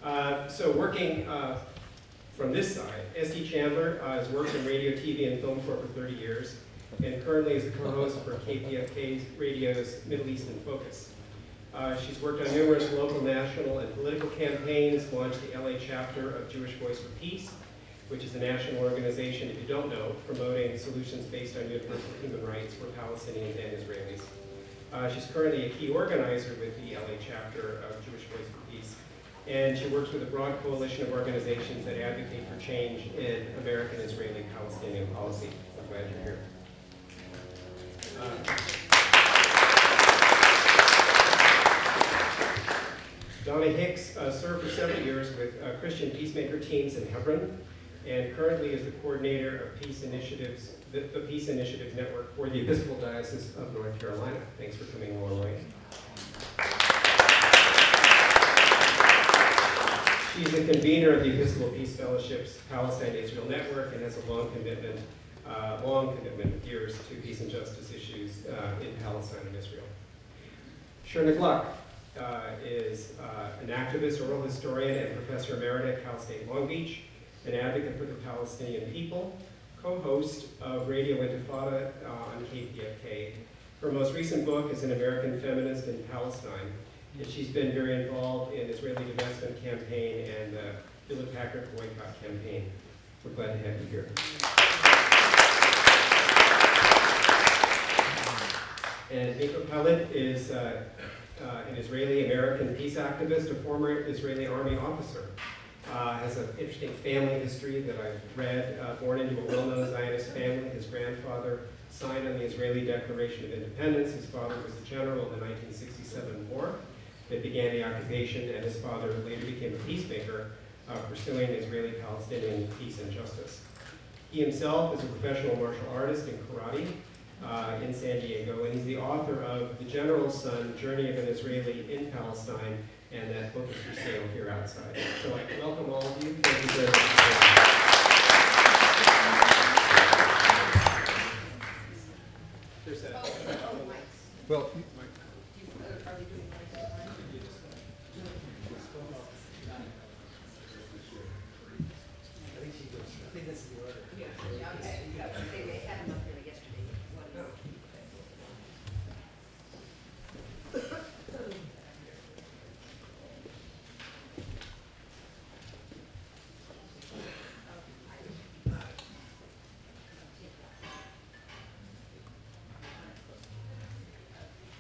So working from this side, S.T. Chandler has worked in radio, TV, and film for over 30 years, and currently is the co-host for KPFK Radio's Middle East in Focus. She's worked on numerous local, national, and political campaigns, launched the LA chapter of Jewish Voice for Peace, which is a national organization, if you don't know, promoting solutions based on universal human rights for Palestinians and Israelis. She's currently a key organizer with the LA chapter of Jewish Voice for Peace, and she works with a broad coalition of organizations that advocate for change in American, Israeli, Palestinian policy. I'm glad you're here. Donna Hicks served for several years with Christian peacemaker teams in Hebron, and currently is the coordinator of Peace Initiatives, the Peace Initiatives Network for the Episcopal Diocese of North Carolina. Thanks for coming a long way. She's the convener of the Episcopal Peace Fellowship's Palestine-Israel Network and has a long commitment of years to peace and justice issues in Palestine and Israel. Shirna Gluck is an activist, oral historian, and professor emerita at Cal State Long Beach, an advocate for the Palestinian people, co-host of Radio Intifada on KPFK. Her most recent book is An American Feminist in Palestine, and she's been very involved in Israeli divestment campaign and the Hewlett-Packard boycott campaign. We're glad to have you here. And Miko Peled is an Israeli-American peace activist, a former Israeli army officer. Has an interesting family history that I've read. Born into a well-known Zionist family, his grandfather signed on the Israeli Declaration of Independence. His father was a general in the 1967 war that began the occupation, and his father later became a peacemaker, pursuing Israeli-Palestinian peace and justice. He himself is a professional martial artist in karate in San Diego, and he's the author of The General's Son, Journey of an Israeli in Palestine, and that book is for sale here outside. So I welcome all of you. Thank you very much. There's that. Well, I think this is the order. Yeah. Okay. They had them up there yesterday.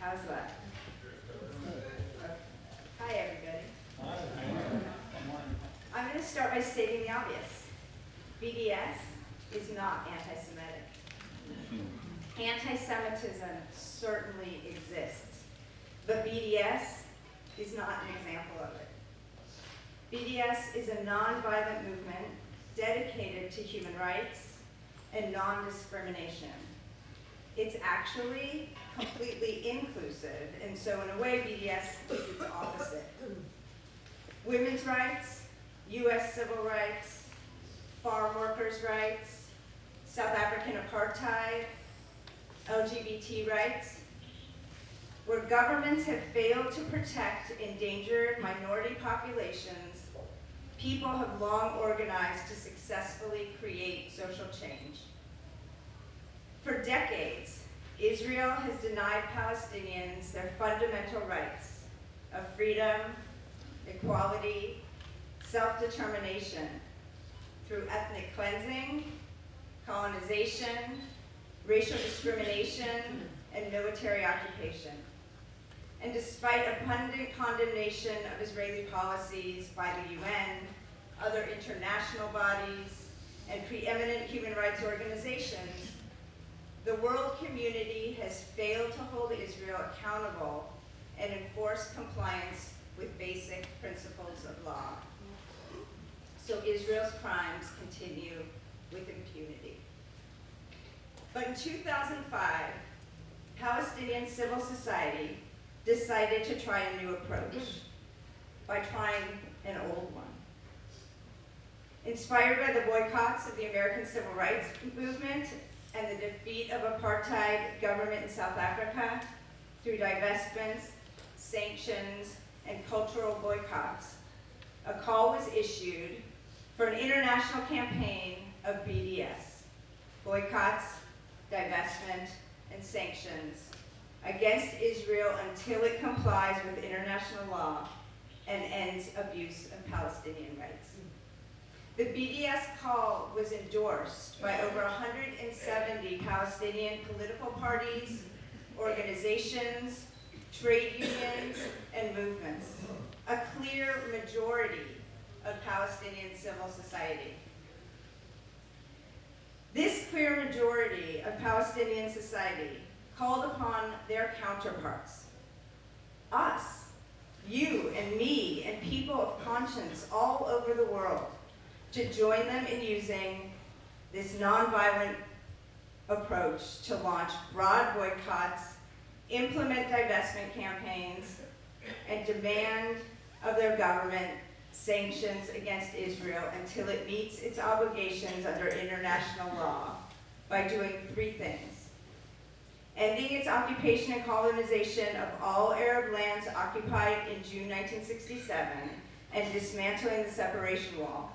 How's that? Hi, everybody. I'm going to start by stating the obvious. BDS is not anti-Semitic. Anti-Semitism certainly exists, but BDS is not an example of it. BDS is a non-violent movement dedicated to human rights and non-discrimination. It's actually completely inclusive, and so in a way, BDS is its opposite. Women's rights, US civil rights, farm workers' rights, South African apartheid, LGBT rights. Where governments have failed to protect endangered minority populations, people have long organized to successfully create social change. For decades, Israel has denied Palestinians their fundamental rights of freedom, equality, self-determination through ethnic cleansing, colonization, racial discrimination, and military occupation. And despite abundant condemnation of Israeli policies by the UN, other international bodies, and preeminent human rights organizations, the world community has failed to hold Israel accountable and enforce compliance with basic principles of law. So Israel's crimes continue with impunity. But in 2005, Palestinian civil society decided to try a new approach by trying an old one. Inspired by the boycotts of the American Civil Rights Movement and the defeat of apartheid government in South Africa through divestments, sanctions, and cultural boycotts, a call was issued for an international campaign of BDS, boycotts, divestment, and sanctions against Israel until it complies with international law and ends abuse of Palestinian rights. The BDS call was endorsed by over 170 Palestinian political parties, organizations, trade unions, and movements, a clear majority of Palestinian civil society. This clear majority of Palestinian society called upon their counterparts, us, you and me, and people of conscience all over the world, to join them in using this nonviolent approach to launch broad boycotts, implement divestment campaigns, and demand of their government sanctions against Israel until it meets its obligations under international law by doing three things: ending its occupation and colonization of all Arab lands occupied in June 1967 and dismantling the separation wall,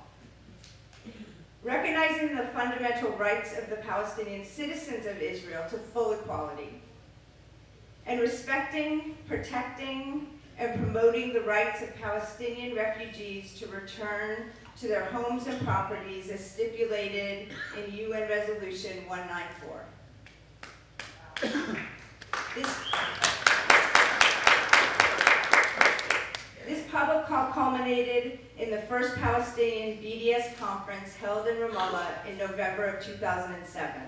recognizing the fundamental rights of the Palestinian citizens of Israel to full equality, and respecting, protecting, and promoting the rights of Palestinian refugees to return to their homes and properties as stipulated in UN Resolution 194. This public call culminated in the first Palestinian BDS conference held in Ramallah in November of 2007.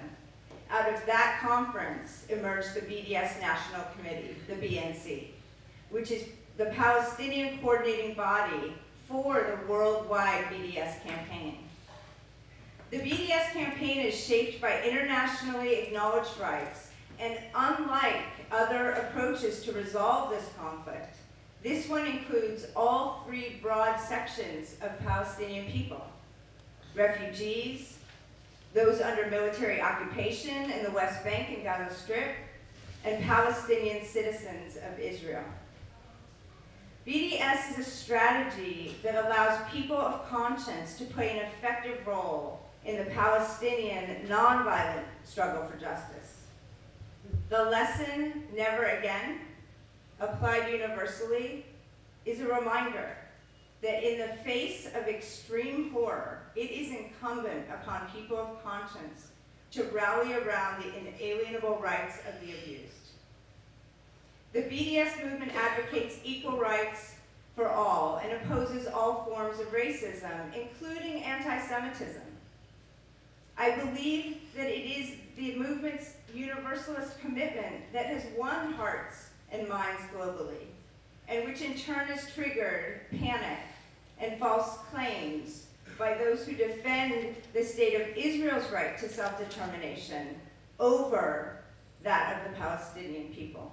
Out of that conference emerged the BDS National Committee, the BNC, which is the Palestinian coordinating body for the worldwide BDS campaign. The BDS campaign is shaped by internationally acknowledged rights, and unlike other approaches to resolve this conflict, this one includes all three broad sections of Palestinian people: refugees, those under military occupation in the West Bank and Gaza Strip, and Palestinian citizens of Israel. BDS is a strategy that allows people of conscience to play an effective role in the Palestinian nonviolent struggle for justice. The lesson, never again, applied universally, is a reminder that in the face of extreme horror, it is incumbent upon people of conscience to rally around the inalienable rights of the abused. The BDS movement advocates equal rights for all and opposes all forms of racism, including anti-Semitism. I believe that it is the movement's universalist commitment that has won hearts and minds globally, and which in turn has triggered panic and false claims by those who defend the state of Israel's right to self-determination over that of the Palestinian people.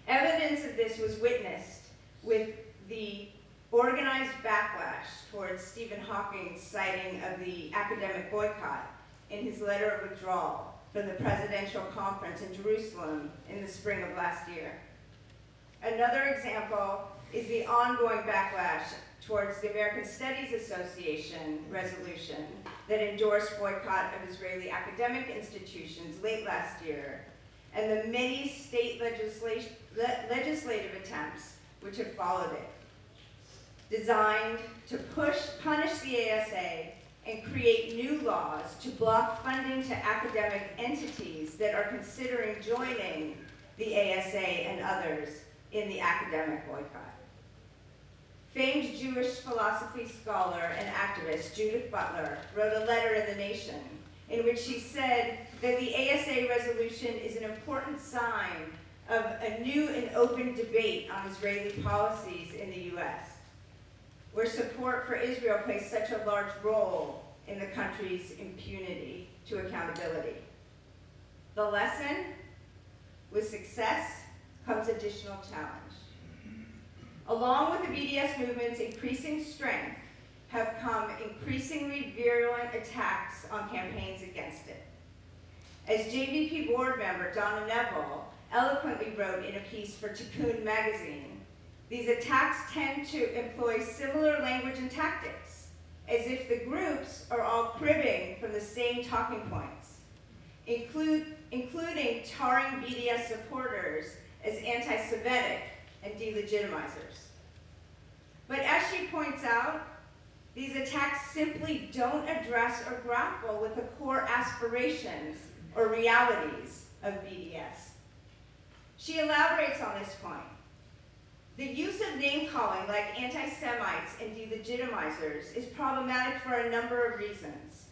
Evidence of this was witnessed with the organized backlash towards Stephen Hawking's citing of the academic boycott in his letter of withdrawal from the presidential conference in Jerusalem in the spring of last year. Another example is the ongoing backlash towards the American Studies Association resolution that endorsed boycott of Israeli academic institutions late last year, and the many state legislative attempts which have followed it, designed to punish the ASA and create new laws to block funding to academic entities that are considering joining the ASA and others in the academic boycott. Famed Jewish philosophy scholar and activist Judith Butler wrote a letter in The Nation in which she said that the ASA resolution is an important sign of a new and open debate on Israeli policies in the US, where support for Israel plays such a large role in the country's impunity to accountability. The lesson: with success comes additional challenge. Along with the BDS movement's increasing strength have come increasingly virulent attacks on campaigns against it. As JVP board member Donna Neville eloquently wrote in a piece for Tikkun magazine, These attacks tend to employ similar language and tactics, as if the groups are all cribbing from the same talking points, including tarring BDS supporters as anti-Semitic and delegitimizers. But as she points out, these attacks simply don't address or grapple with the core aspirations or realities of BDS. She elaborates on this point. The use of name-calling like anti-Semites and delegitimizers is problematic for a number of reasons,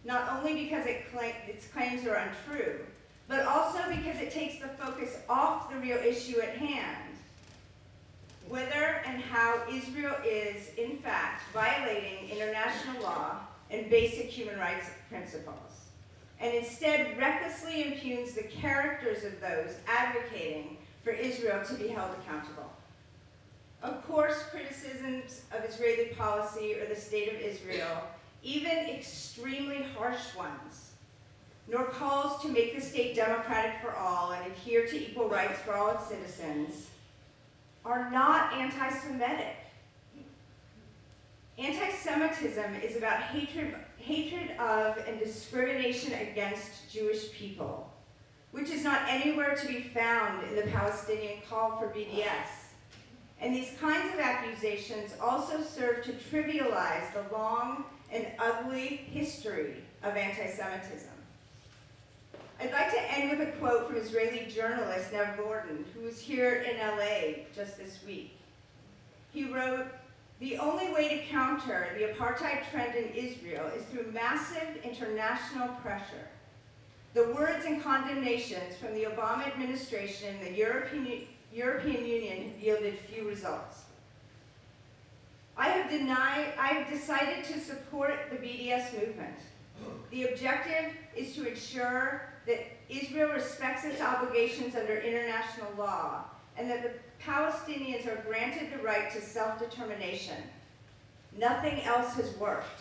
not only because its claims are untrue, but also because it takes the focus off the real issue at hand, whether and how Israel is, in fact, violating international law and basic human rights principles, and instead recklessly impugns the characters of those advocating for Israel to be held accountable. Of course, criticisms of Israeli policy or the state of Israel, even extremely harsh ones, nor calls to make the state democratic for all and adhere to equal rights for all its citizens, are not anti-Semitic. Anti-Semitism is about hatred of and discrimination against Jewish people, which is not anywhere to be found in the Palestinian call for BDS. And these kinds of accusations also serve to trivialize the long and ugly history of anti-Semitism. I'd like to end with a quote from Israeli journalist Nev Gordon, who was here in LA just this week. He wrote, "The only way to counter the apartheid trend in Israel is through massive international pressure. The words and condemnations from the Obama administration and the European Union have yielded few results. I have decided to support the BDS movement. The objective is to ensure that Israel respects its obligations under international law and that the Palestinians are granted the right to self-determination. Nothing else has worked.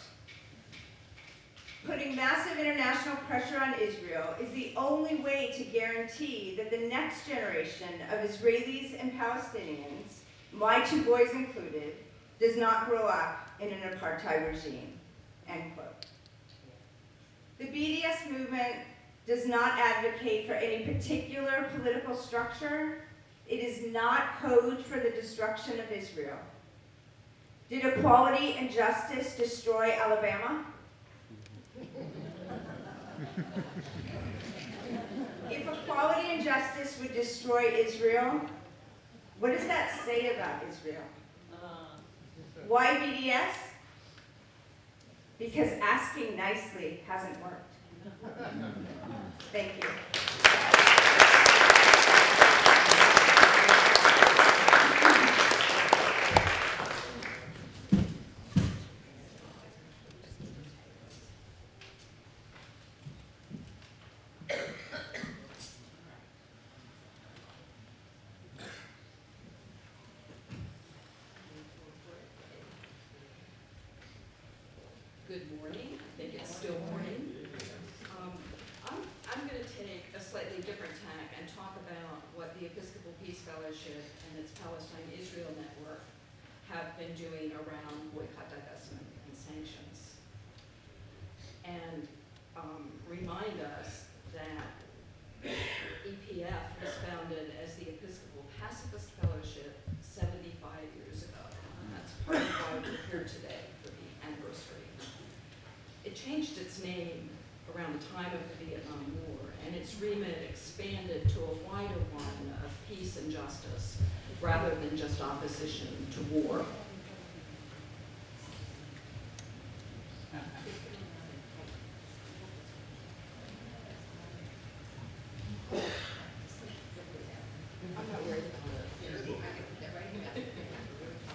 Putting massive international pressure on Israel is the only way to guarantee that the next generation of Israelis and Palestinians, my two boys included, does not grow up in an apartheid regime," end quote. The BDS movement does not advocate for any particular political structure. It is not code for the destruction of Israel. Did equality and justice destroy Alabama? If equality and justice would destroy Israel, what does that say about Israel? Why BDS? Because asking nicely hasn't worked. Thank you. Good morning. I think it's still morning. I'm going to take a slightly different tack and talk about what the Episcopal Peace Fellowship and its Palestine-Israel Network have been doing around boycott, divestment, and sanctions. And remind us that EPF was founded as the Episcopal Pacifist Fellowship 75 years ago. And that's part of why we're here today for the anniversary. It changed its name around the time of the Vietnam War, and its remit expanded to a wider one of peace and justice, rather than just opposition to war. I'm not worried about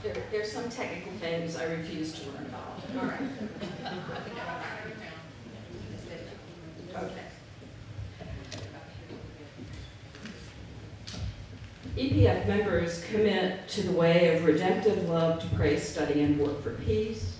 it. There's some technical things I refuse to learn about. All right. Okay. EPF members commit to the way of redemptive love to pray, study, and work for peace,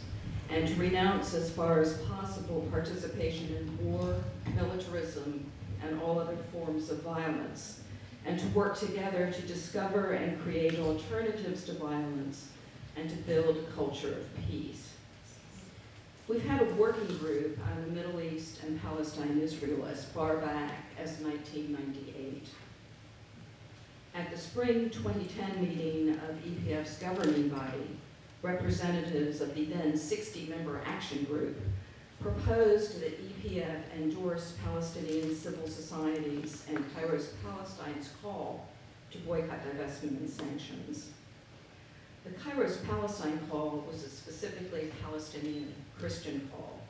and to renounce as far as possible participation in war, militarism, and all other forms of violence, and to work together to discover and create alternatives to violence and to build a culture of peace. We've had a working group on the Middle East and Palestine-Israel as far back as 1998. At the spring 2010 meeting of EPF's governing body, representatives of the then 60-member action group proposed that EPF endorse Palestinian civil societies and Kairos Palestine's call to boycott, divestment, and sanctions. The Kairos Palestine call was a specifically Palestinian Christian call.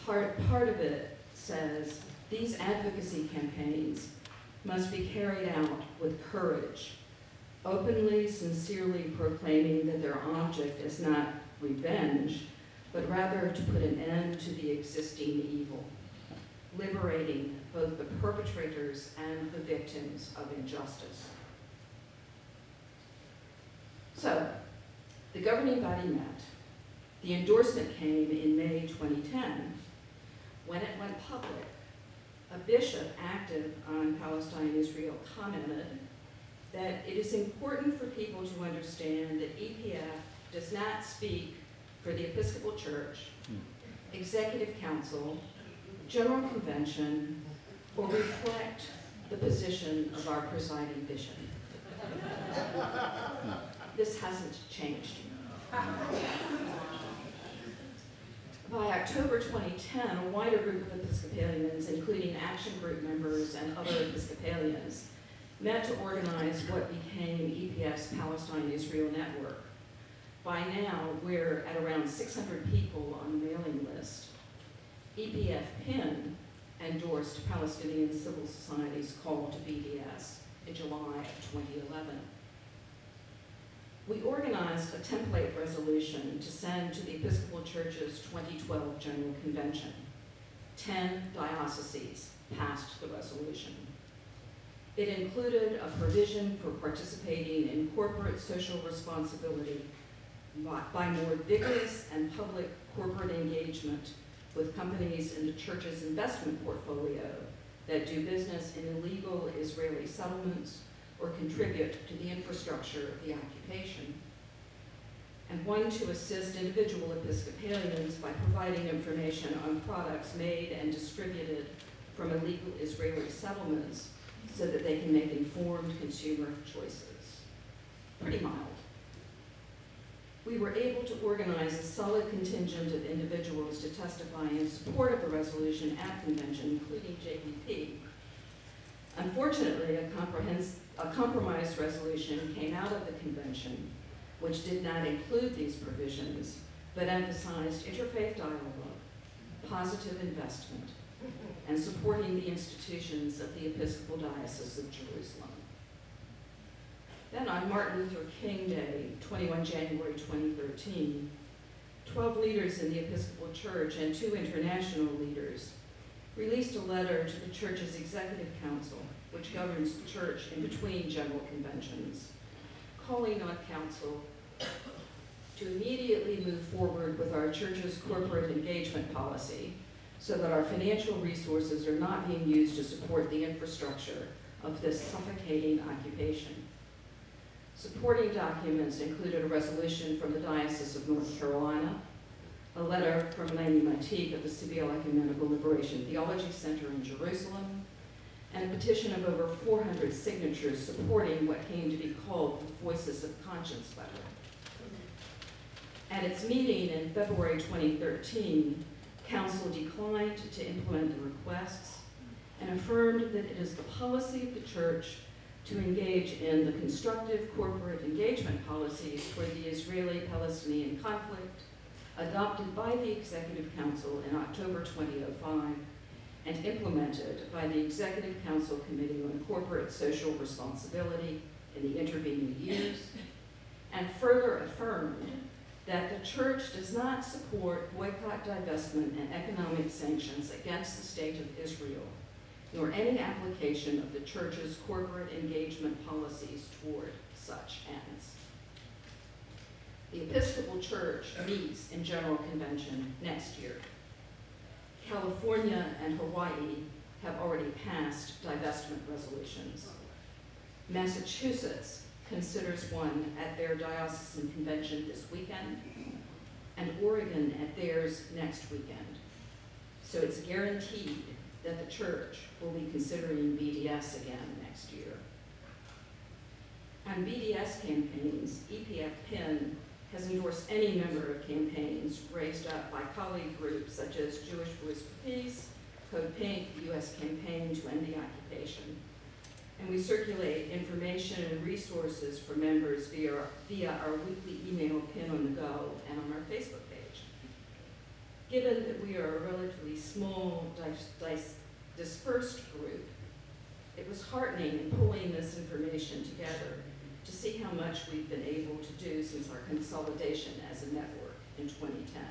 Part of it says, these advocacy campaigns must be carried out with courage, openly, sincerely proclaiming that their object is not revenge, but rather to put an end to the existing evil, liberating both the perpetrators and the victims of injustice. So, the governing body met. The endorsement came in May 2010. When it went public, a bishop active on Palestine-Israel commented that it is important for people to understand that EPF does not speak for the Episcopal Church, Executive Council, General Convention, or reflect the position of our presiding bishop. This hasn't changed. By October 2010, a wider group of Episcopalians, including action group members and other Episcopalians, met to organize what became EPF's Palestine-Israel Network. By now, we're at around 600 people on the mailing list. EPF PIN endorsed Palestinian Civil Society's call to BDS in July of 2011. We organized a template resolution to send to the Episcopal Church's 2012 General Convention. 10 dioceses passed the resolution. It included a provision for participating in corporate social responsibility by more vigorous and public corporate engagement with companies in the church's investment portfolio that do business in illegal Israeli settlements or contribute to the infrastructure of the occupation, and one to assist individual Episcopalians by providing information on products made and distributed from illegal Israeli settlements so that they can make informed consumer choices. Pretty mild. We were able to organize a solid contingent of individuals to testify in support of the resolution at convention, including JPP. Unfortunately, a compromise resolution came out of the convention, which did not include these provisions, but emphasized interfaith dialogue, positive investment, and supporting the institutions of the Episcopal Diocese of Jerusalem. Then on Martin Luther King Day, 21 January 2013, 12 leaders in the Episcopal Church and 2 international leaders released a letter to the Church's Executive Council, which governs the Church in between general conventions, calling on Council to immediately move forward with our Church's corporate engagement policy so that our financial resources are not being used to support the infrastructure of this suffocating occupation. Supporting documents included a resolution from the Diocese of North Carolina, a letter from Lainey Matique of the Seville Ecumenical Liberation Theology Center in Jerusalem, and a petition of over 400 signatures supporting what came to be called the Voices of Conscience letter. At its meeting in February 2013, Council declined to implement the requests and affirmed that it is the policy of the Church to engage in the constructive corporate engagement policies toward the Israeli-Palestinian conflict adopted by the Executive Council in October 2005 and implemented by the Executive Council Committee on Corporate Social Responsibility in the intervening years, and further affirmed that the Church does not support boycott, divestment, and economic sanctions against the State of Israel, nor any application of the Church's corporate engagement policies toward such ends. The Episcopal Church meets in General Convention next year. California and Hawaii have already passed divestment resolutions. Massachusetts considers one at their diocesan convention this weekend, and Oregon at theirs next weekend. So it's guaranteed that the church will be considering BDS again next year. On BDS campaigns, EPF-PIN has endorsed any number of campaigns raised up by colleague groups such as Jewish Voice for Peace, Code Pink, the U.S. Campaign to End the Occupation. And we circulate information and resources for members via our weekly email Pin on the Go and on our Facebook page. Given that we are a relatively small, dispersed group, it was heartening in pulling this information together to see how much we've been able to do since our consolidation as a network in 2010.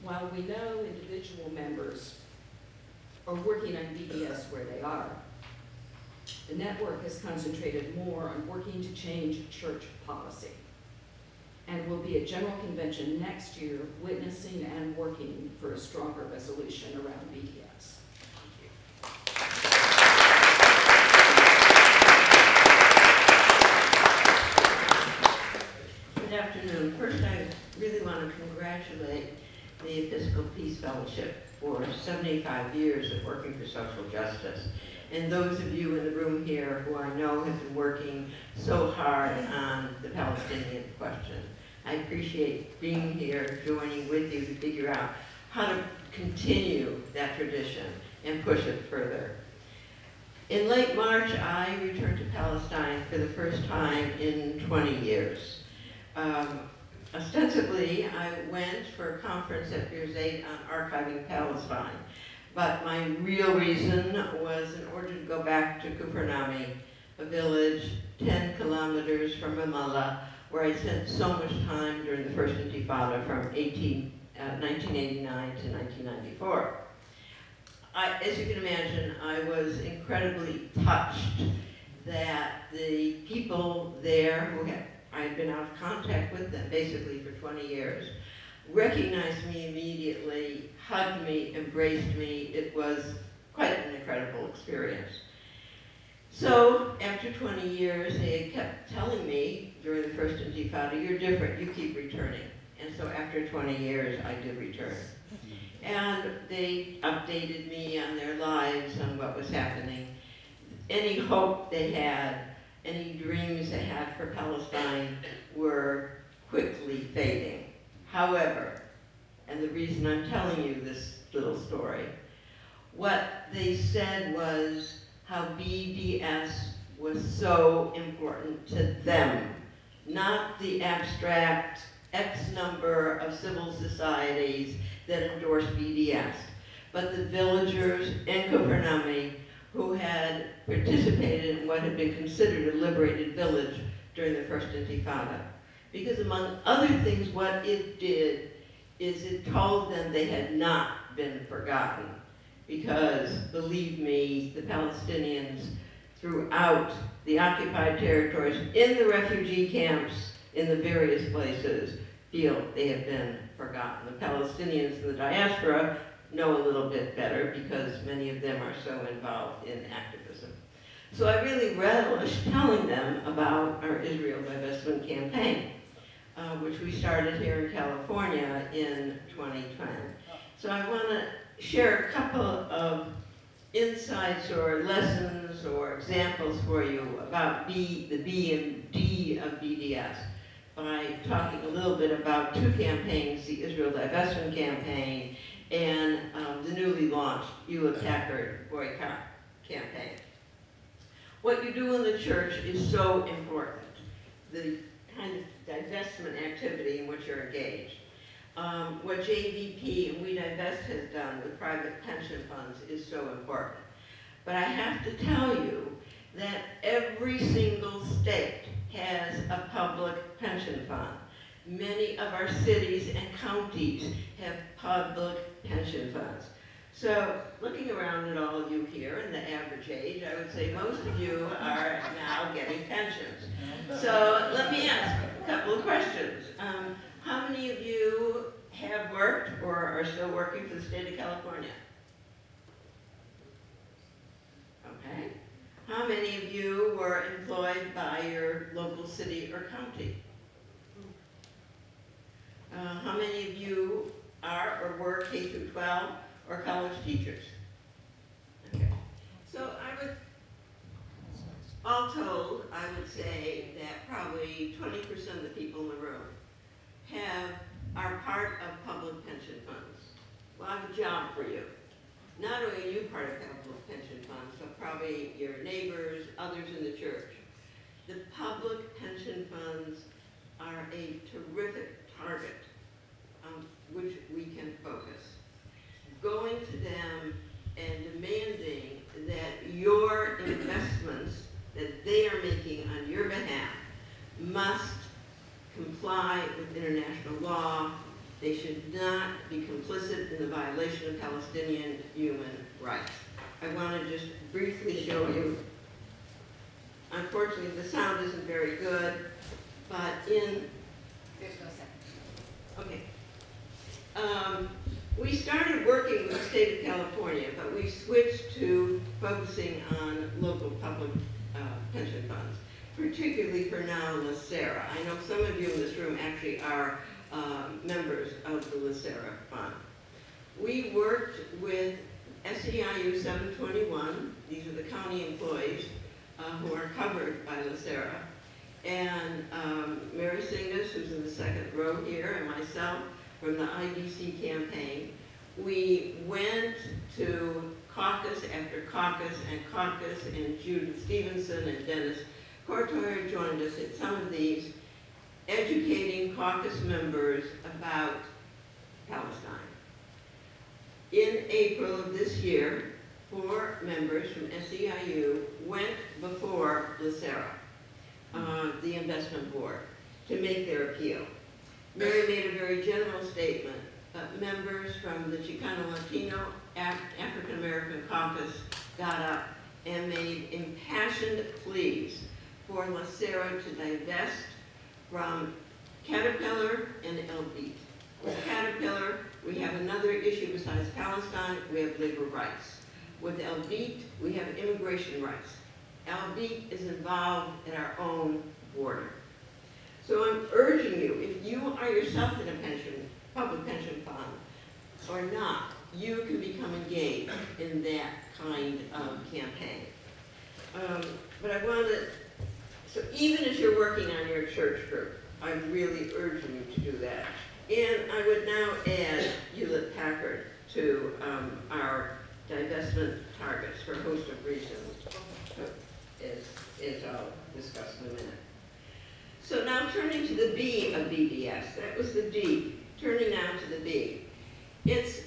While we know individual members are working on BDS where they are, the network has concentrated more on working to change church policy, and will be at General Convention next year witnessing and working for a stronger resolution around BDS. Good afternoon. First, I really want to congratulate the Episcopal Peace Fellowship for 75 years of working for social justice. And those of you in the room here who I know have been working so hard on the Palestinian question. I appreciate being here, joining with you to figure out how to continue that tradition and push it further. In late March, I returned to Palestine for the first time in 20 years. Ostensibly, I went for a conference at Birzeit on archiving Palestine, but my real reason was in order to go back to Kufr Nami, a village 10 kilometers from Ramallah, where I spent so much time during the first Intifada from 1989 to 1994. As you can imagine, I was incredibly touched that the people there who I had been out of contact with them basically for 20 years, recognized me immediately, hugged me, embraced me. It was quite an incredible experience. So after 20 years, they kept telling me during the first Intifada, you're different, you keep returning. And so after 20 years, I did return. And they updated me on their lives, on what was happening. Any hope they had, any dreams they had for Palestine were quickly fading. However, and the reason I'm telling you this little story, what they said was how BDS was so important to them, not the abstract X number of civil societies that endorsed BDS, but the villagers in Kufr Nami who had participated in what had been considered a liberated village during the first Intifada. Because among other things, what it did is it told them they had not been forgotten. Because, believe me, the Palestinians throughout the occupied territories, in the refugee camps, in the various places, feel they have been forgotten. The Palestinians in the diaspora know a little bit better because many of them are so involved in activism. So I really relish telling them about our Israel Divestment Campaign, which we started here in California in 2010. So I want to share a couple of insights or lessons or examples for you about the B and D of BDS by talking a little bit about two campaigns, the Israel Divestment Campaign and the newly launched Hewlett Packard Boycott Campaign. What you do in the church is so important, the kind of divestment activity in which you're engaged. What JVP and We Divest has done with private pension funds is so important. But I have to tell you that every single state has a public pension fund. Many of our cities and counties have public pension funds. So looking around at all of you here and the average age, I would say most of you are now getting pensions. So let me ask a couple of questions. How many of you have worked or are still working for the state of California? or employed by your local city or county? How many of you are or were K through 12 or college teachers? Okay. So I would, all told, I would say that probably 20% of the people in the room are part of public pension funds. Well, I have a job for you. Not only are you part of public pension funds, but probably your neighbors, others in the church. The public pension funds are a terrific target on which we can focus. Going to them and demanding that your investments that they are making on your behalf must comply with international law. They should not be complicit in the violation of Palestinian human rights. I want to just briefly show you. Unfortunately, the sound isn't very good, but in... There's no second. Okay. We started working with the state of California, but we switched to focusing on local public pension funds, particularly for now LaSera. I know some of you in this room actually are members of the LaSera Fund. We worked with SEIU 721, these are the county employees who are covered by LaSera, and Mary Singas, who's in the second row here, and myself from the IDC campaign. We went to caucus after caucus, and Judith Stevenson and Dennis Cortoyer joined us at some of these, educating caucus members about Palestine. In April of this year, 4 members from SEIU went before LaSera, the investment board, to make their appeal. Mary made a very general statement, but members from the Chicano Latino African American caucus got up and made impassioned pleas for LaSera to divest from Caterpillar and Elbit. With Caterpillar, we have another issue besides Palestine, we have labor rights. With Elbit, we have immigration rights. Elbit is involved in our own border. So I'm urging you, if you are yourself in a public pension fund or not, you can become engaged in that kind of campaign. But I wanted, so even as you're working on your church group, I'm really urging you to do that. And I would now add Hewlett Packard to our divestment targets for a host of reasons, as I'll discuss in a minute. So now turning to the B of BDS, that was the D. Turning now to the B. It's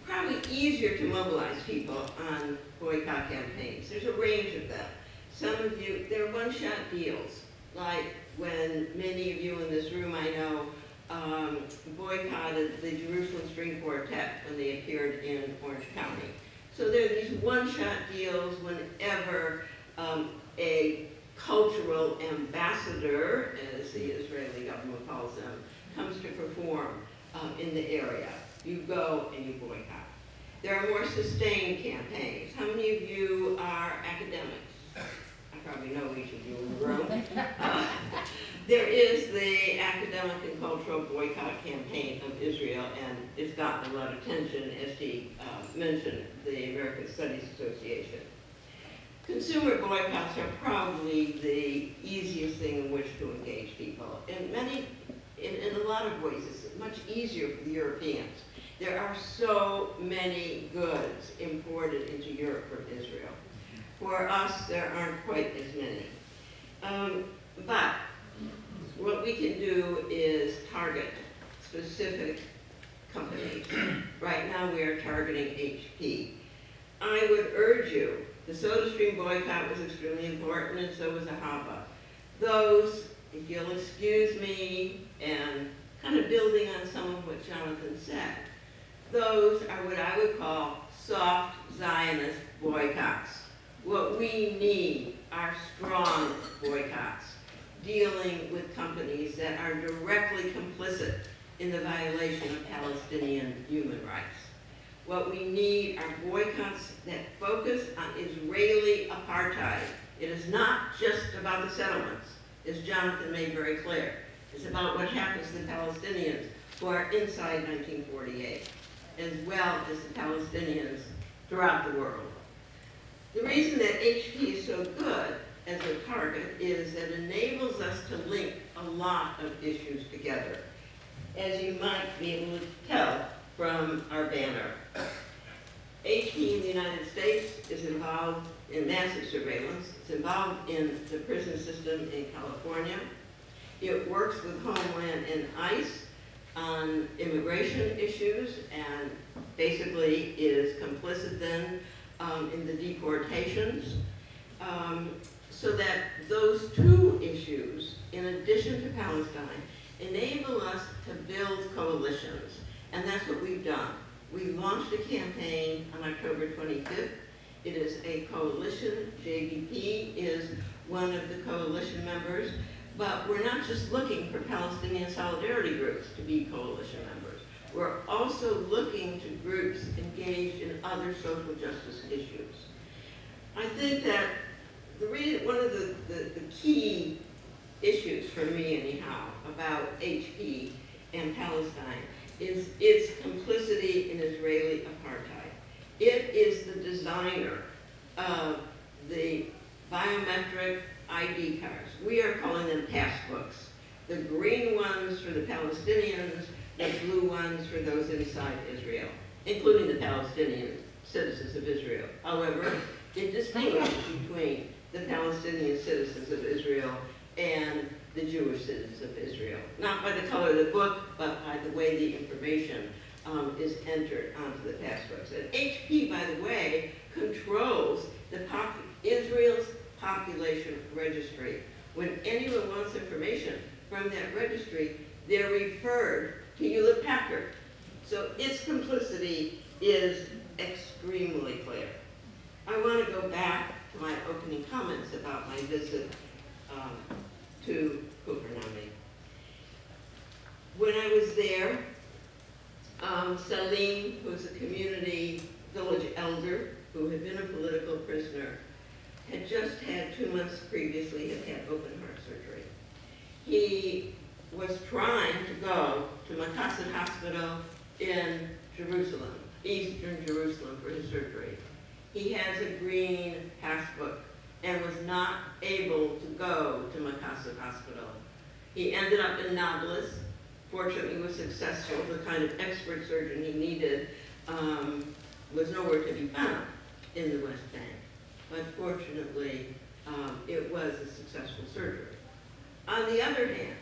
probably easier to mobilize people on boycott campaigns. There's a range of them. Some of you, they're one-shot deals, like when many of you in this room I know boycotted the Jerusalem String Quartet when they appeared in Orange County. So there are these one-shot deals whenever a cultural ambassador, as the Israeli government calls them, comes to perform in the area. You go and you boycott. There are more sustained campaigns. How many of you are academics? I probably know each of you in the room. There is the academic and cultural boycott campaign of Israel, and it's gotten a lot of attention, as he mentioned, the American Studies Association. Consumer boycotts are probably the easiest thing in which to engage people. In a lot of ways, it's much easier for the Europeans. There are so many goods imported into Europe from Israel. For us, there aren't quite as many. But what we can do is target specific companies. Right now, we are targeting HP. I would urge you, the SodaStream boycott was extremely important, and so was AHAVA. Those, if you'll excuse me, and kind of building on some of what Jonathan said, those are what I would call soft Zionist boycotts. What we need are strong boycotts, dealing with companies that are directly complicit in the violation of Palestinian human rights. What we need are boycotts that focus on Israeli apartheid It is not just about the settlements, as Jonathan made very clear. It's about what happens to the Palestinians who are inside 1948, as well as the Palestinians throughout the world. The reason that HP is so good as a target is that it enables us to link a lot of issues together, as you might be able to tell from our banner. HP in the United States is involved in massive surveillance. It's involved in the prison system in California. It works with Homeland and ICE on immigration issues and basically is complicit then in the deportations. So that those two issues, in addition to Palestine, enable us to build coalitions. And that's what we've done. We launched a campaign on October 25th. It is a coalition. JVP is one of the coalition members. But we're not just looking for Palestinian solidarity groups to be coalition members. We're also looking to groups engaged in other social justice issues. I think that one of the key issues for me anyhow about HP and Palestine is its complicity in Israeli apartheid. It is the designer of the biometric ID cards. We are calling them passbooks. The green ones for the Palestinians, the blue ones for those inside Israel, including the Palestinian citizens of Israel. However, it distinguishes between the Palestinian citizens of Israel and the Jewish citizens of Israel. Not by the color of the book, but by the way the information is entered onto the passbooks. And HP, by the way, controls Israel's population registry. When anyone wants information from that registry, they're referred to Hewlett Packard. So its complicity is extremely clear. I want to go back to my opening comments about my visit to Kufr-Nami. When I was there, Salim, who was a community village elder who had been a political prisoner, had just had 2 months previously had open heart surgery. He was trying to go to Makasset Hospital in Jerusalem, eastern Jerusalem, for his surgery. He has a green passbook and was not able to go to Makasset Hospital. He ended up in Nablus. Fortunately, was successful. The kind of expert surgeon he needed was nowhere to be found in the West Bank. But fortunately, it was a successful surgery. On the other hand,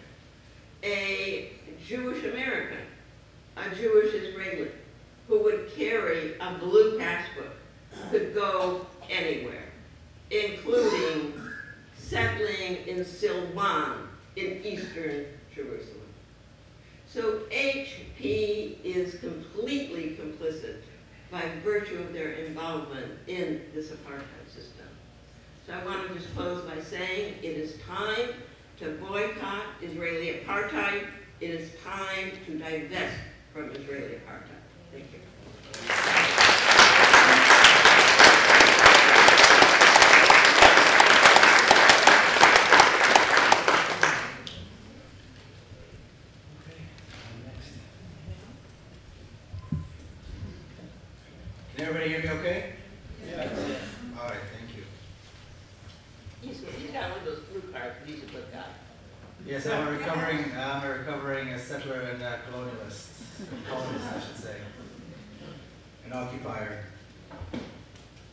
a Jewish American, a Jewish Israeli, who would carry a blue passbook, could go anywhere, including settling in Silwan in eastern Jerusalem. So HP is completely complicit by virtue of their involvement in this apartheid system. So I want to just close by saying it is time to boycott Israeli apartheid. It is time to divest from Israeli apartheid. Thank you. Can everybody hear me okay? Yeah. All right, thank you. He's got one of those blue cards. He's a good guy. Yes, I'm a recovering settler and colonialist, I should say, an occupier.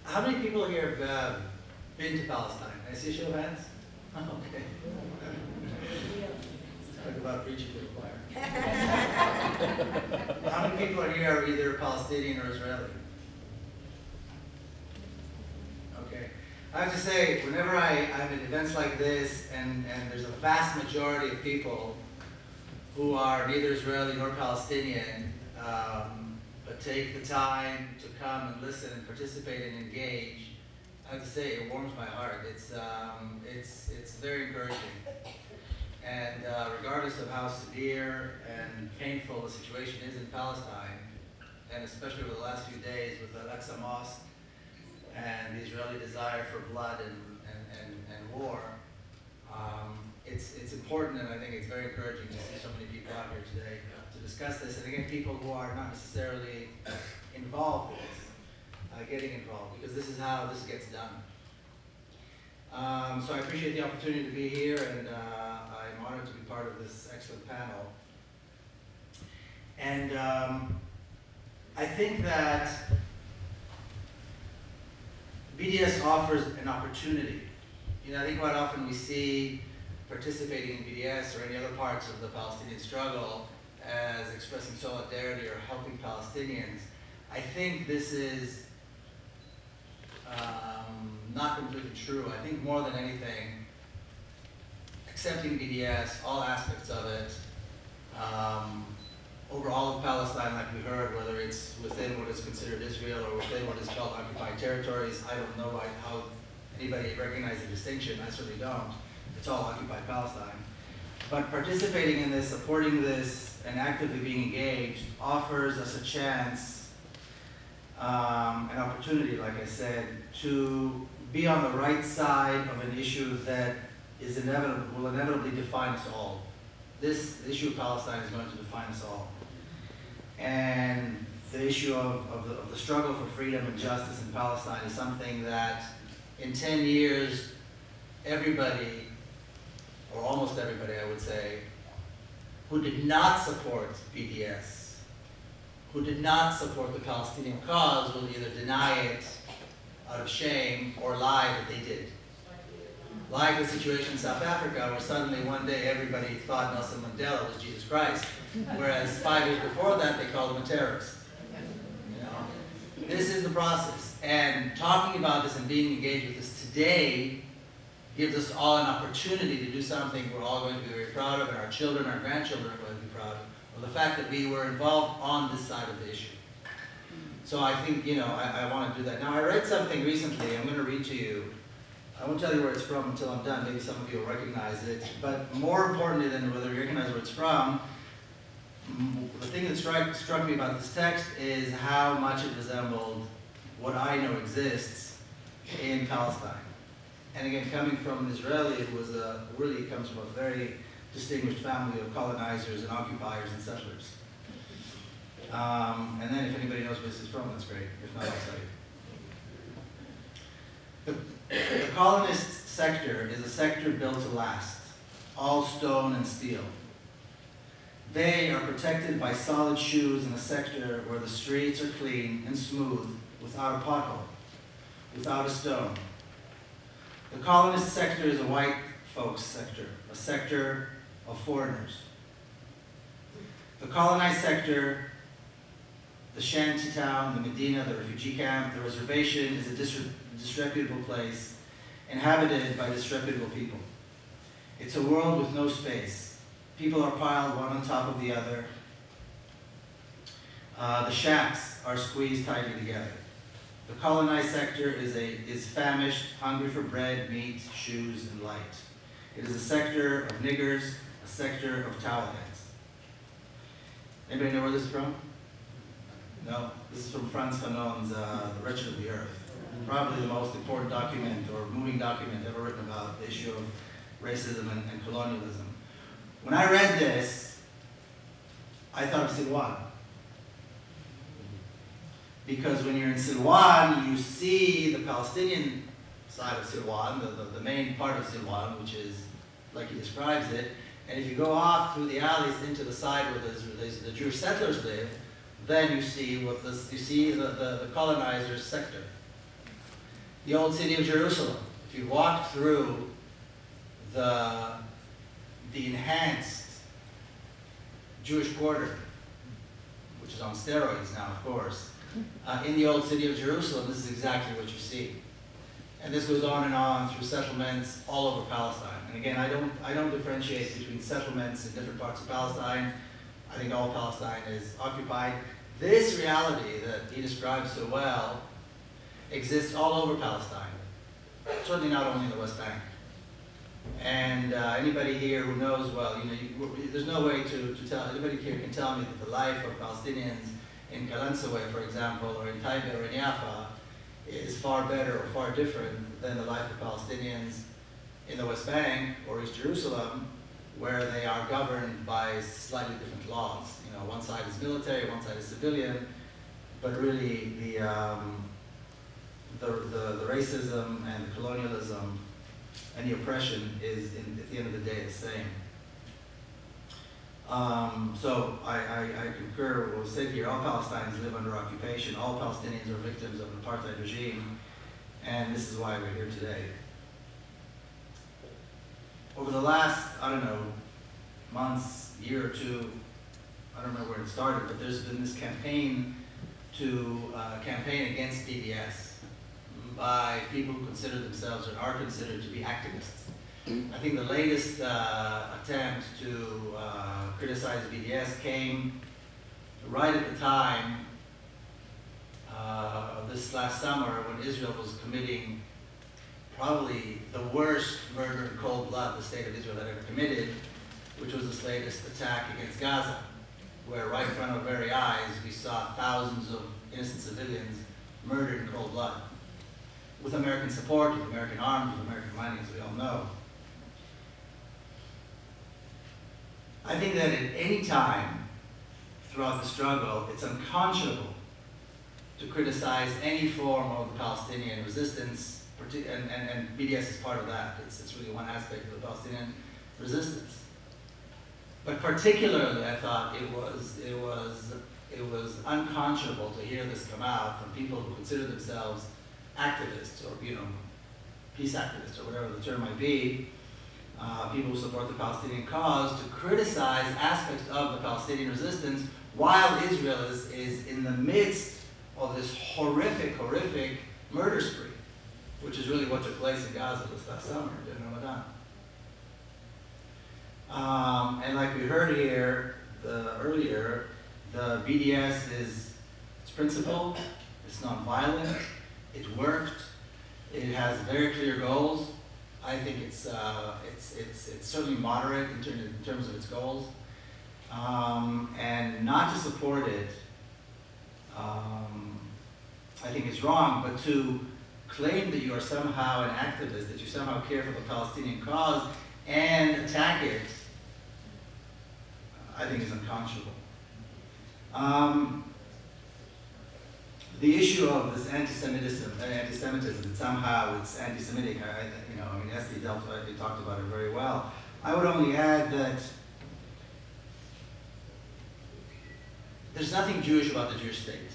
How many people here have been to Palestine? Can I see a show of hands? Oh, okay. Talk about preaching to the choir. How many people are here are either Palestinian or Israeli? Okay. I have to say, whenever I'm at events like this, and there's a vast majority of people who are neither Israeli nor Palestinian, but take the time to come and listen and participate and engage, I have to say, it warms my heart. It's very encouraging. And regardless of how severe and painful the situation is in Palestine, and especially over the last few days with the Al-Aqsa Mosque and the Israeli desire for blood and war, it's important, and I think it's very encouraging to see so many people out here today to discuss this. And again, people who are not necessarily involved in this, getting involved, because this is how this gets done. So I appreciate the opportunity to be here, and I'm honored to be part of this excellent panel. And I think that BDS offers an opportunity. You know, I think quite often we see participating in BDS or any other parts of the Palestinian struggle as expressing solidarity or helping Palestinians. I think this is not completely true. I think more than anything, accepting BDS, all aspects of it, over all of Palestine, like we heard, whether it's within what is considered Israel or within what is called occupied territories. I don't know how anybody recognizes the distinction. I certainly don't. It's all occupied Palestine. But participating in this, supporting this, and actively being engaged offers us a chance, an opportunity, like I said, to be on the right side of an issue that is will inevitably define us all. This issue of Palestine is going to define us all. And the issue of the struggle for freedom and justice in Palestine is something that in 10 years, everybody, or almost everybody I would say, who did not support BDS, who did not support the Palestinian cause, will either deny it out of shame or lie that they did. Like the situation in South Africa, where suddenly one day everybody thought Nelson Mandela was Jesus Christ, whereas 5 years before that they called him a terrorist. You know, this is the process, and talking about this and being engaged with this today gives us all an opportunity to do something we're all going to be very proud of, and our children, our grandchildren are going to be proud of the fact that we were involved on this side of the issue. So I think, you know, I want to do that. Now, I read something recently. I'm going to read to you. I won't tell you where it's from until I'm done. Maybe some of you will recognize it. But more importantly than whether you recognize where it's from, the thing that struck me about this text is how much it resembled what I know exists in Palestine. And again, coming from an Israeli who was really comes from a very distinguished family of colonizers and occupiers and settlers. And then if anybody knows where this is from, that's great. If not, I'll tell you. The colonist sector is a sector built to last, all stone and steel. They are protected by solid shoes in a sector where the streets are clean and smooth, without a pothole, without a stone. The colonist sector is a white folks sector, a sector of foreigners. The colonized sector, the shanty town, the Medina, the refugee camp, the reservation is a disreputable place, inhabited by disreputable people. It's a world with no space. People are piled one on top of the other. The shacks are squeezed tightly together. The colonized sector is famished, hungry for bread, meat, shoes, and light. It is a sector of niggers, a sector of towel heads. Anybody know where this is from? No? This is from Frantz Fanon's The Wretched of the Earth. Probably the most important document or moving document ever written about the issue of racism and colonialism. When I read this, I thought of Silwan. Because when you're in Silwan, you see the Palestinian side of Silwan, the main part of Silwan, which is like he describes it. And if you go off through the alleys into the side where the Jewish settlers live, then you see the colonizers' sector. The old city of Jerusalem. If you walk through the enhanced Jewish quarter, which is on steroids now, of course, in the old city of Jerusalem, this is exactly what you see. And this goes on through settlements all over Palestine. And again, I don't differentiate between settlements in different parts of Palestine. I think all Palestine is occupied. This reality that he describes so well exists all over Palestine, certainly not only in the West Bank. And anybody here who knows, well, there's no way to tell, anybody here can tell me that the life of Palestinians in Kalansawe, for example, or in Taiba or in Yafa is far better or far different than the life of Palestinians in the West Bank or East Jerusalem, where they are governed by slightly different laws. You know, one side is military, one side is civilian, but really the racism and the colonialism and the oppression is, at the end of the day, the same. So I concur with what was said here. All Palestinians live under occupation. All Palestinians are victims of an apartheid regime, and this is why we're here today. Over the last, I don't know, months, year or two, I don't remember where it started, but there's been this campaign campaign against BDS by people who consider themselves or are considered to be activists. I think the latest attempt to criticize BDS came right at the time of this last summer when Israel was committing probably the worst murder in cold blood the state of Israel had ever committed, which was this latest attack against Gaza, where right in front of our very eyes we saw thousands of innocent civilians murdered in cold blood, with American support, with American arms, with American money, as we all know. I think that at any time throughout the struggle, it's unconscionable to criticize any form of the Palestinian resistance, and BDS is part of that. It's really one aspect of the Palestinian resistance. But particularly, I thought it was unconscionable to hear this come out from people who consider themselves activists, or peace activists, or whatever the term might be, people who support the Palestinian cause, to criticize aspects of the Palestinian resistance while Israel is in the midst of this horrific murder spree, which is really what took place in Gaza this last summer during Ramadan. And like we heard here earlier, the BDS is principled, it's non-violent, it worked, it has very clear goals. I think it's certainly moderate in terms of its goals, and not to support it, I think is wrong. But to claim that you are somehow an activist, that you somehow care for the Palestinian cause, and attack it, I think is unconscionable. The issue of this anti-Semitism, that somehow it's anti-Semitic, Esti talked about it very well. I would only add that there's nothing Jewish about the Jewish state.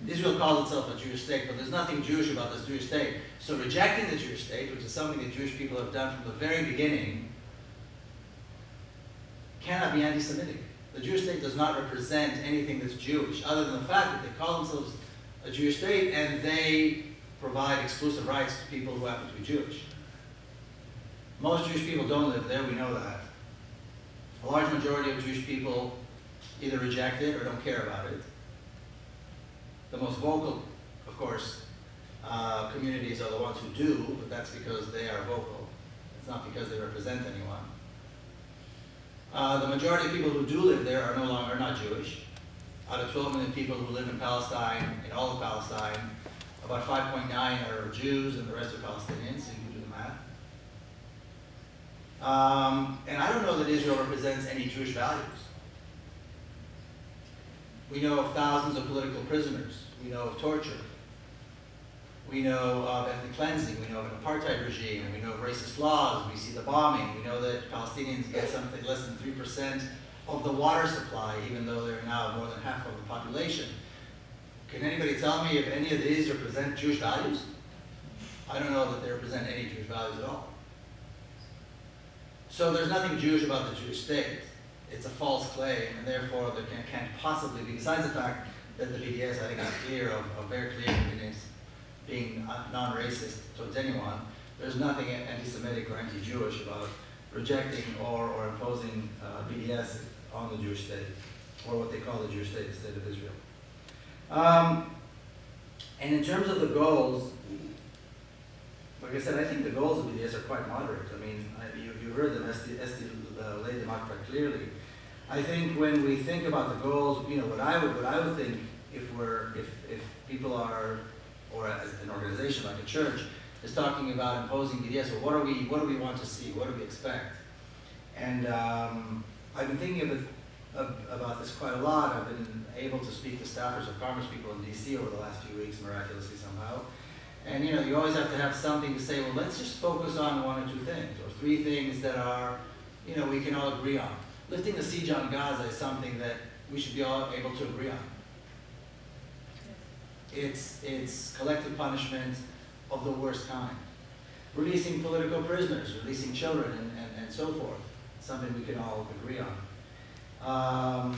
Israel calls itself a Jewish state, but there's nothing Jewish about this Jewish state. So rejecting the Jewish state, which is something that Jewish people have done from the very beginning, cannot be anti-Semitic. The Jewish state does not represent anything that's Jewish, other than the fact that they call themselves a Jewish state and they provide exclusive rights to people who happen to be Jewish. Most Jewish people don't live there, we know that. A large majority of Jewish people either reject it or don't care about it. The most vocal, of course, communities are the ones who do, but that's because they are vocal. It's not because they represent anyone. The majority of people who do live there are not Jewish. Out of 12 million people who live in Palestine, in all of Palestine, about 5.9 are Jews and the rest are Palestinians, so you can do the math. And I don't know that Israel represents any Jewish values. We know of thousands of political prisoners. We know of torture. We know of ethnic cleansing. We know of an apartheid regime. We know of racist laws. We see the bombing. We know that Palestinians get something less than 3% of the water supply, even though they're now more than half of the population. Can anybody tell me if any of these represent Jewish values? I don't know that they represent any Jewish values at all. So there's nothing Jewish about the Jewish state. It's a false claim, and therefore there can't possibly be, besides the fact that the BDS, I think, is clear of very clear against being non-racist towards anyone. There's nothing anti-Semitic or anti-Jewish about rejecting or imposing BDS on the Jewish state, or what they call the Jewish state, the state of Israel. And in terms of the goals, like I said, I think the goals of BDS are quite moderate. I mean, you heard them, Esti laid them out quite clearly. I think when we think about the goals, what I would think if people are or as an organization like a church, is talking about imposing BDS. Well, what do we want to see? What do we expect? And I've been thinking about this quite a lot. I've been able to speak to staffers of congresspeople in DC over the last few weeks, miraculously somehow. And you know, you always have to have something to say, well, let's just focus on one or two things, or three things that are, you know, we can all agree on. Lifting the siege on Gaza is something that we should be all able to agree on. It's collective punishment of the worst kind. Releasing political prisoners, releasing children, and so forth. Something we can all agree on.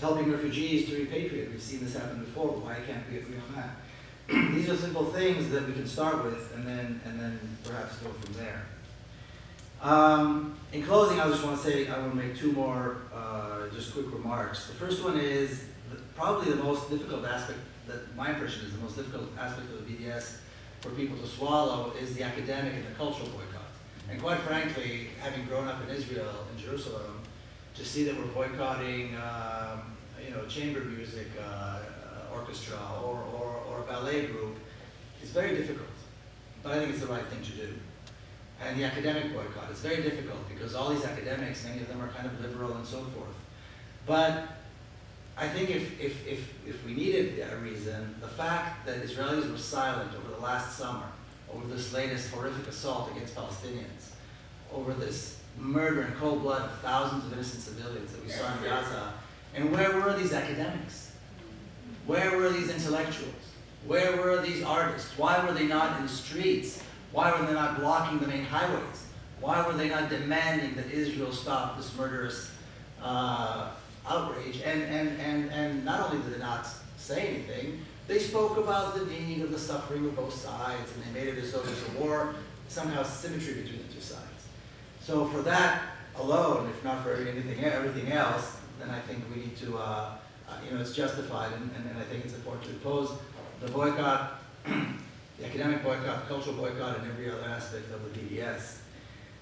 Helping refugees to repatriate. We've seen this happen before, but why can't we agree on that? These are simple things that we can start with and then perhaps go from there. In closing, I just want to say, I will make two more just quick remarks. The first one is probably the most difficult aspect, that my impression is the most difficult aspect of the BDS for people to swallow is the academic and the cultural boycott. And quite frankly, having grown up in Israel, in Jerusalem, to see that we're boycotting you know, chamber music orchestra or a ballet group is very difficult. But I think it's the right thing to do. And the academic boycott is very difficult because all these academics, many of them are kind of liberal and so forth. But I think if we needed a reason, the fact that Israelis were silent over the last summer, over this latest horrific assault against Palestinians, over this murder in cold blood of thousands of innocent civilians that we saw in Gaza, and where were these academics? Where were these intellectuals? Where were these artists? Why were they not in the streets? Why were they not blocking the main highways? Why were they not demanding that Israel stop this murderous outrage? And not only did they not say anything, they spoke about the need of the suffering of both sides, and they made it as though there's a war, somehow symmetry between the two sides. So for that alone, if not for everything else, then I think we need to, you know, it's justified, and I think it's important to oppose the boycott, the academic boycott, the cultural boycott, and every other aspect of the BDS.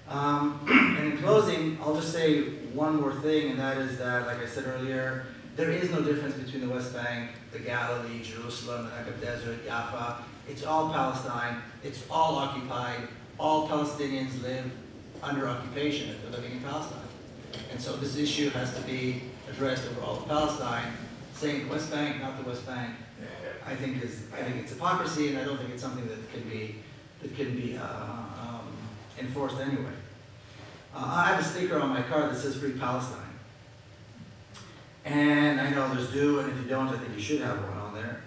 And in closing, I'll just say one more thing, and that is that, like I said earlier, there is no difference between the West Bank, the Galilee, Jerusalem, the Negev Desert, Jaffa. It's all Palestine. It's all occupied. All Palestinians live under occupation if they're living in Palestine. And so this issue has to be addressed over all of Palestine. Saying the West Bank, not the West Bank, I think it's hypocrisy, and I don't think it's something that can be enforced anyway. I have a sticker on my car that says Free Palestine. And I know others do, and if you don't, I think you should have one on there.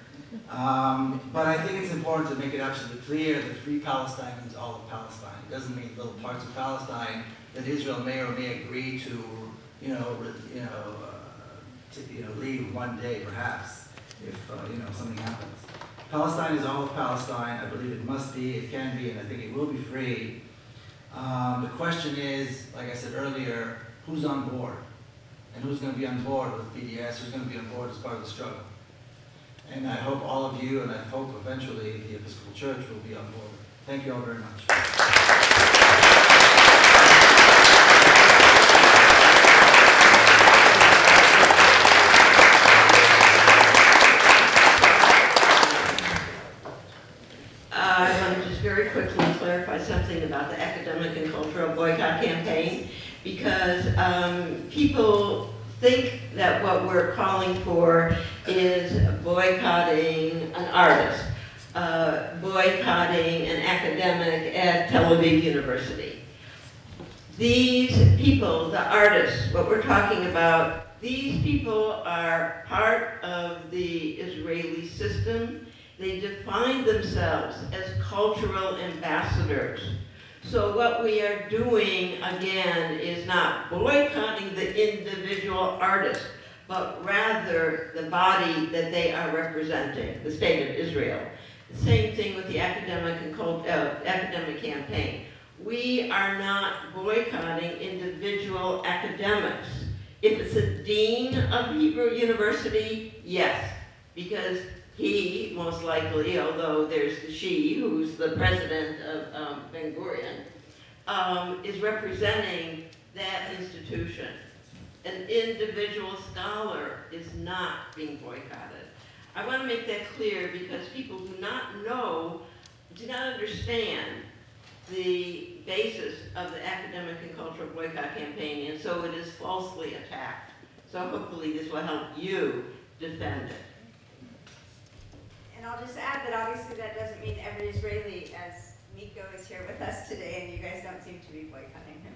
But I think it's important to make it absolutely clear that Free Palestine means all of Palestine. It doesn't mean little parts of Palestine that Israel may or may agree to, leave one day, perhaps, if something happens. Palestine is all of Palestine. I believe it must be, it can be, and I think it will be free. The question is, like I said earlier, who's on board? And who's going to be on board with BDS? Who's going to be on board as part of the struggle? And I hope all of you, and I hope eventually the Episcopal Church will be on board. Thank you all very much. Very quickly clarify something about the academic and cultural boycott campaign, because people think that what we're calling for is boycotting an artist, boycotting an academic at Tel Aviv University. These people, the artists, what we're talking about, these people are part of the Israeli system. They define themselves as cultural ambassadors. So what we are doing, again, is not boycotting the individual artist, but rather the body that they are representing, the state of Israel. The same thing with the academic and academic campaign. We are not boycotting individual academics. If it's a dean of Hebrew University, yes, because he, most likely, although there's the she, who's the president of Ben Gurion, is representing that institution. An individual scholar is not being boycotted. I want to make that clear because people do not know, do not understand the basis of the academic and cultural boycott campaign, and so it is falsely attacked. So hopefully this will help you defend it. And I'll just add that obviously that doesn't mean every Israeli, as Miko is here with us today, and you guys don't seem to be boycotting him.